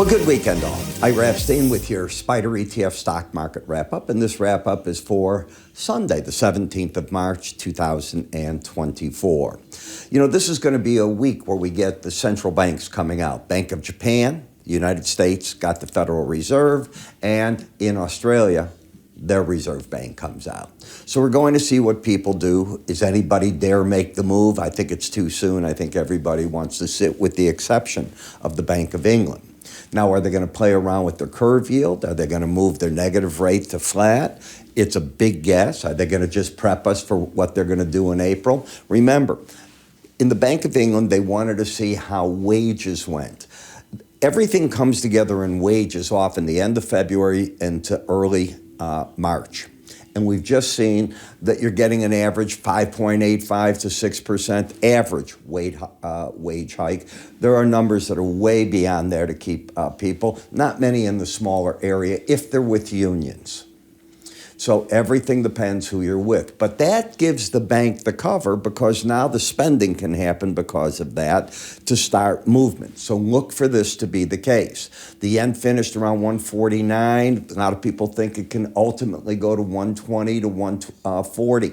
Well, good weekend all. Ira Epstein with your Spider ETF stock market wrap-up, and this wrap-up is for Sunday, the 17th of March, 2024. You know, this is going to be a week where we get the central banks coming out. Bank of Japan, the United States got the Federal Reserve, and in Australia, their Reserve Bank comes out. So we're going to see what people do. Is anybody dare make the move? I think it's too soon. I think everybody wants to sit with the exception of the Bank of England. Now, are they going to play around with their curve yield? Are they going to move their negative rate to flat? It's a big guess. Are they going to just prep us for what they're going to do in April? Remember, in the Bank of England, they wanted to see how wages went. Everything comes together in wages often the end of February into early March. And we've just seen that you're getting an average 5.85 to 6% average wage hike. There are numbers that are way beyond there to keep people, not many in the smaller area if they're with unions. So everything depends who you're with. But that gives the bank the cover because now the spending can happen because of that to start movement. So look for this to be the case. The yen finished around 149. A lot of people think it can ultimately go to 120 to 140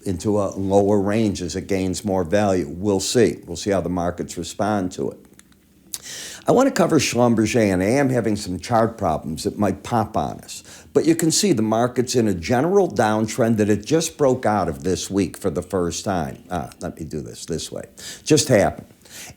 into a lower range as it gains more value. We'll see. We'll see how the markets respond to it. I want to cover Schlumberger, and I am having some chart problems that might pop on us. But you can see the market's in a general downtrend that it just broke out of this week for the first time. Let me do this way. Just happened.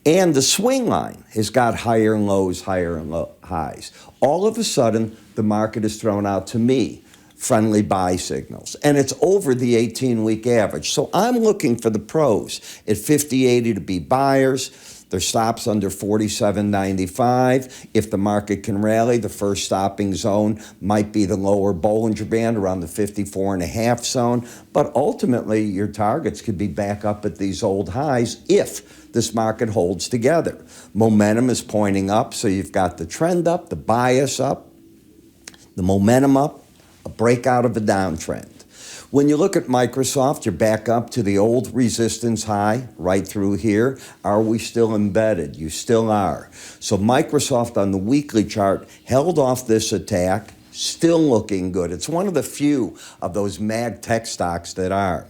And the swing line has got higher and lows, higher and highs. All of a sudden, the market is thrown out to me friendly buy signals, and it's over the 18-week average. So I'm looking for the pros at 50.80 to be buyers. Their stops under 47.95. If the market can rally, the first stopping zone might be the lower Bollinger Band around the 54.5 zone. But ultimately, your targets could be back up at these old highs if this market holds together. Momentum is pointing up, so you've got the trend up, the bias up, the momentum up, a breakout of a downtrend. When you look at Microsoft, you're back up to the old resistance high right through here. Are we still embedded? You still are. So Microsoft on the weekly chart held off this attack, still looking good. It's one of the few of those mag tech stocks that are.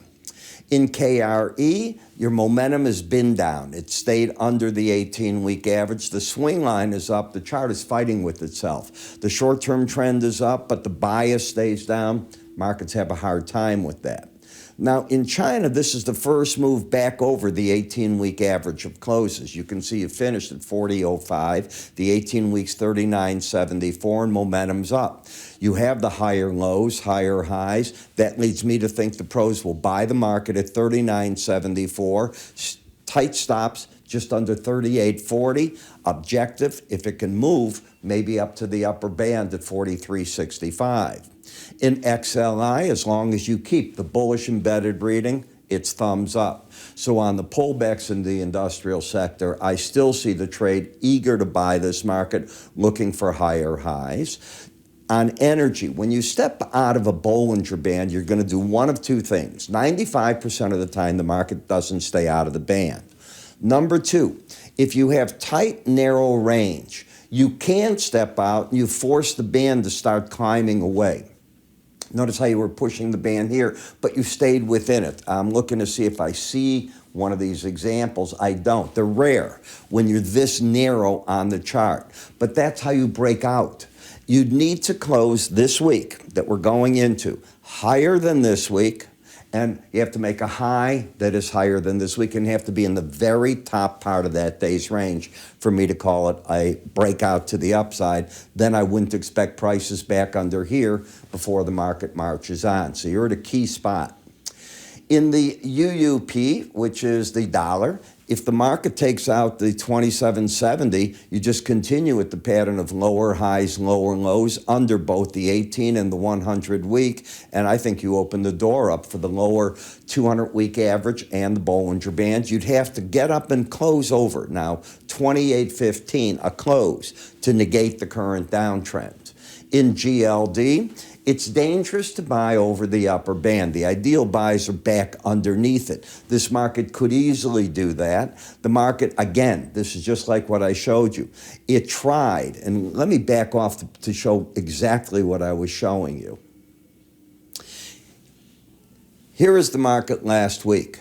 In KRE, your momentum has been down. It stayed under the 18-week average. The swing line is up. The chart is fighting with itself. The short-term trend is up, but the bias stays down. Markets have a hard time with that. Now, in China, this is the first move back over the 18-week average of closes. You can see it finished at 40.05. The 18 weeks, 39.74, and momentum's up. You have the higher lows, higher highs. That leads me to think the pros will buy the market at 39.74. Tight stops just under 38.40. Objective, if it can move, maybe up to the upper band at 43.65. In XLI, as long as you keep the bullish embedded reading, it's thumbs up. So on the pullbacks in the industrial sector, I still see the trade eager to buy this market, looking for higher highs. On energy, when you step out of a Bollinger Band, you're going to do one of two things. 95% of the time, the market doesn't stay out of the band. Number two, if you have tight, narrow range, you can step out and you force the band to start climbing away. Notice how you were pushing the band here, but you stayed within it. I'm looking to see if I see one of these examples. I don't. They're rare when you're this narrow on the chart. But that's how you break out. You'd need to close this week that we're going into higher than this week, and you have to make a high that is higher than this week, and you have to be in the very top part of that day's range for me to call it a breakout to the upside. Then I wouldn't expect prices back under here before the market marches on. So you're at a key spot. In the UUP, which is the dollar, if the market takes out the 27.70, you just continue with the pattern of lower highs, lower lows under both the 18 and the 100 week. And I think you open the door up for the lower 200-week average and the Bollinger Bands. You'd have to get up and close over. Now, 28.15, a close to negate the current downtrend. In GLD, It's dangerous to buy over the upper band. The ideal buys are back underneath it. This market could easily do that. The market, again, this is just like what I showed you. It tried, and let me back off to show exactly what I was showing you. Here is the market last week,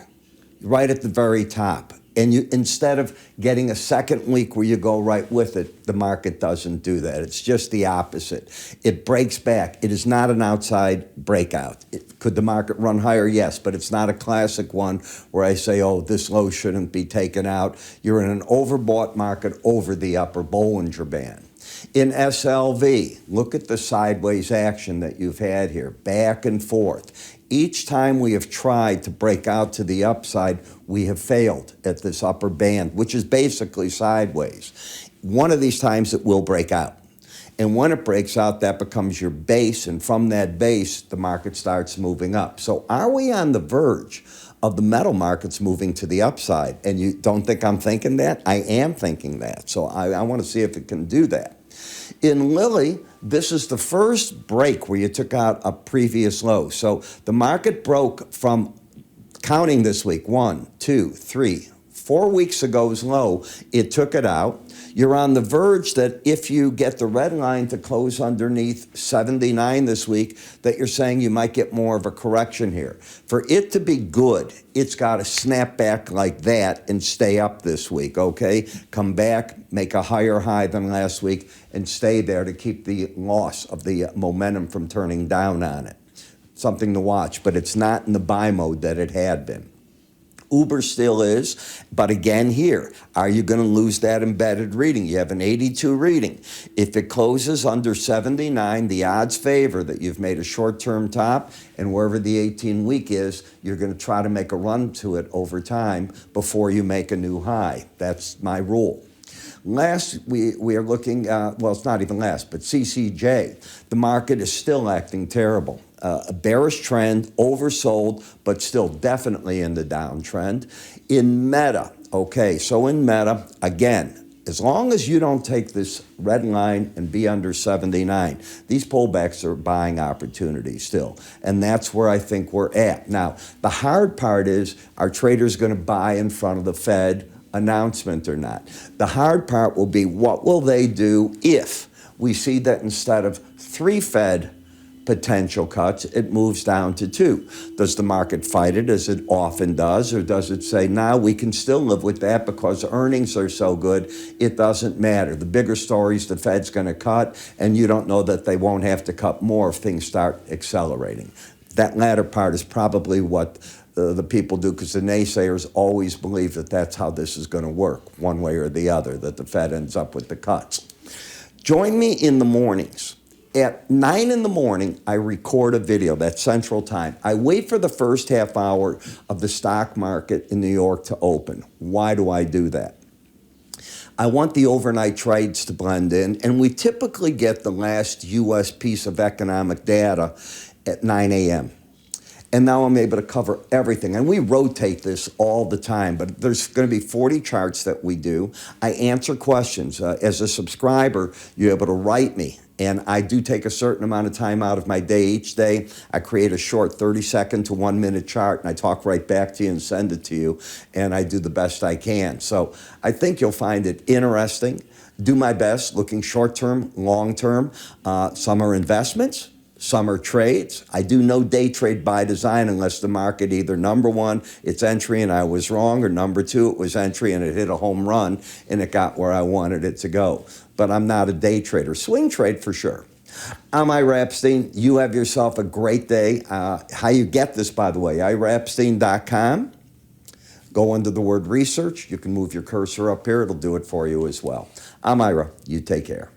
right at the very top. And instead of getting a second week where you go right with it, the market doesn't do that. It's just the opposite. It breaks back. It is not an outside breakout. Could the market run higher? Yes, but it's not a classic one where I say, oh, this low shouldn't be taken out. You're in an overbought market over the upper Bollinger Band. In SLV, look at the sideways action that you've had here, back and forth. Each time we have tried to break out to the upside, we have failed at this upper band, which is basically sideways. One of these times it will break out. And when it breaks out, that becomes your base, and from that base, the market starts moving up. So are we on the verge of the metal markets moving to the upside? And you don't think I'm thinking that? I am thinking that. So I want to see if it can do that. In Lilly, this is the first break where you took out a previous low. So the market broke from, counting this week, 1, 2, 3, 4 weeks ago's low. It took it out. You're on the verge that if you get the red line to close underneath 79 this week, that you're saying you might get more of a correction here. For it to be good, it's got to snap back like that and stay up this week, okay? Come back, make a higher high than last week, and stay there to keep the loss of the momentum from turning down on it. Something to watch, but it's not in the buy mode that it had been. Uber still is, but again here, are you going to lose that embedded reading? You have an 82 reading. If it closes under 79, the odds favor that you've made a short-term top, and wherever the 18-week is, you're going to try to make a run to it over time before you make a new high. That's my rule. Last, we are looking, well, it's not even last, but CCJ. The market is still acting terrible. A bearish trend, oversold, but still definitely in the downtrend. In Meta, okay, so in Meta, again, as long as you don't take this red line and be under 79, these pullbacks are buying opportunities still. And that's where I think we're at. Now, the hard part is, are traders going to buy in front of the Fed announcement or not? The hard part will be, what will they do if we see that instead of 3 Fed potential cuts, it moves down to 2. Does the market fight it, as it often does, or does it say, now we can still live with that because earnings are so good, it doesn't matter. The bigger story is the Fed's going to cut, and you don't know that they won't have to cut more if things start accelerating. That latter part is probably what the people do, because the naysayers always believe that that's how this is going to work, one way or the other, that the Fed ends up with the cuts. Join me in the mornings. At 9 in the morning, I record a video, that's Central Time. I wait for the first half hour of the stock market in New York to open. Why do I do that? I want the overnight trades to blend in, and we typically get the last U.S. piece of economic data at 9 a.m. And now I'm able to cover everything. And we rotate this all the time, but there's going to be 40 charts that we do. I answer questions. As a subscriber, you're able to write me. And I do take a certain amount of time out of my day each day. I create a short 30-second to 1-minute chart, and I talk right back to you and send it to you, and I do the best I can. So I think you'll find it interesting. Do my best, looking short-term, long-term. Some are investments. Some are trades. I do no day trade by design unless the market either, number one, it's entry and I was wrong, or number two, it was entry and it hit a home run and it got where I wanted it to go. But I'm not a day trader. Swing trade for sure. I'm Ira Epstein. You have yourself a great day. How you get this, by the way, iraepstein.com. Go under the word research. You can move your cursor up here. It'll do it for you as well. I'm Ira. You take care.